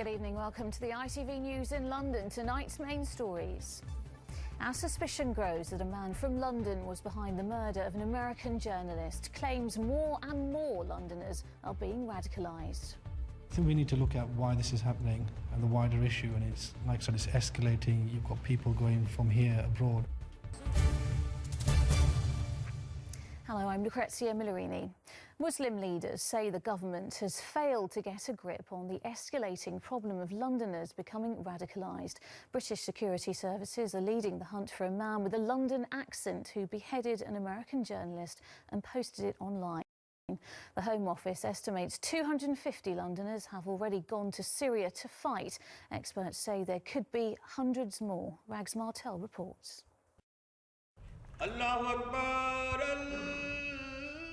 Good evening, welcome to the ITV News in London. Tonight's main stories. Our suspicion grows that a man from London was behind the murder of an American journalist. Claims more and more Londoners are being radicalised. I think we need to look at why this is happening and the wider issue, and it's like I said, it's escalating. You've got people going from here abroad. Hello, I'm Lucrezia Millerini. Muslim leaders say the government has failed to get a grip on the escalating problem of Londoners becoming radicalised. British security services are leading the hunt for a man with a London accent who beheaded an American journalist and posted it online. The Home Office estimates 250 Londoners have already gone to Syria to fight. Experts say there could be hundreds more. Rags Martel reports. Allahu Akbar,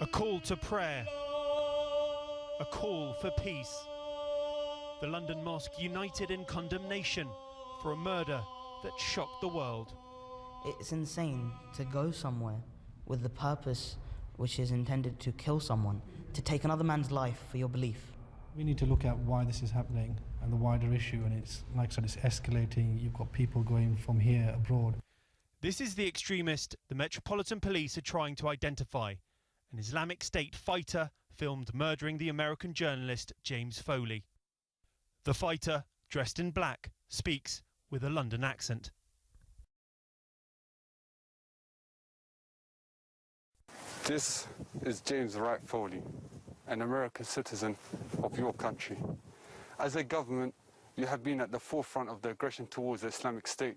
a call to prayer, a call for peace. The London Mosque united in condemnation for a murder that shocked the world. It's insane to go somewhere with the purpose which is intended to kill someone, to take another man's life for your belief. We need to look at why this is happening and the wider issue, and it's like I said, it's escalating. You've got people going from here abroad. This is the extremist the Metropolitan Police are trying to identify. An Islamic State fighter filmed murdering the American journalist James Foley. The fighter, dressed in black, speaks with a London accent. This is James Wright Foley, an American citizen of your country. As a government, you have been at the forefront of the aggression towards the Islamic State.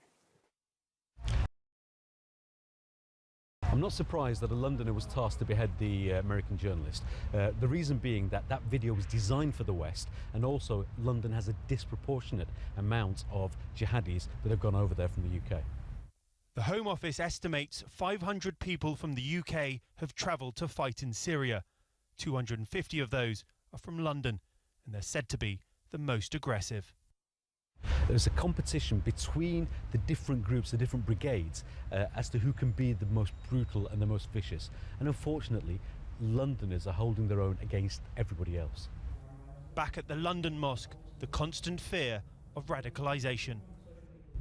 I'm not surprised that a Londoner was tasked to behead the American journalist. The reason being that that video was designed for the West, and also London has a disproportionate amount of jihadis that have gone over there from the UK. The Home Office estimates 500 people from the UK have travelled to fight in Syria. 250 of those are from London, and they're said to be the most aggressive. There's a competition between the different groups, the different brigades, as to who can be the most brutal and the most vicious. And unfortunately, Londoners are holding their own against everybody else. Back at the London Mosque, the constant fear of radicalisation.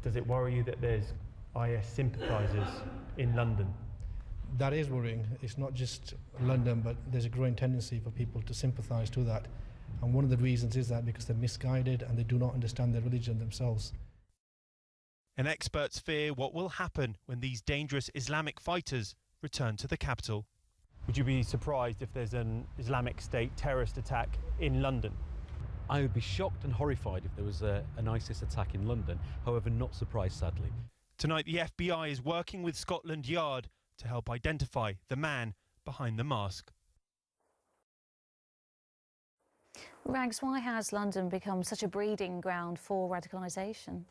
Does it worry you that there's IS sympathisers in London? That is worrying. It's not just London, but there's a growing tendency for people to sympathise to that. And one of the reasons is that because they're misguided and they do not understand their religion themselves. And experts fear what will happen when these dangerous Islamic fighters return to the capital. Would you be surprised if there's an Islamic State terrorist attack in London? I would be shocked and horrified if there was an ISIS attack in London, however not surprised, sadly. Tonight the FBI is working with Scotland Yard to help identify the man behind the mask. Rags, why has London become such a breeding ground for radicalisation?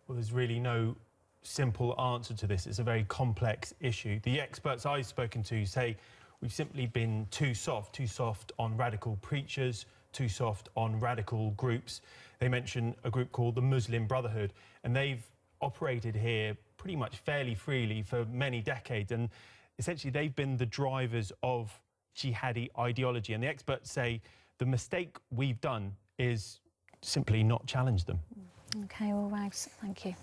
Well, there's really no simple answer to this. It's a very complex issue. The experts I've spoken to say we've simply been too soft on radical preachers, too soft on radical groups. They mention a group called the Muslim Brotherhood, and they've operated here pretty much fairly freely for many decades, and essentially they've been the drivers of jihadi ideology. And the experts say the mistake we've done is simply not challenge them. OK, well, Rags, thank you.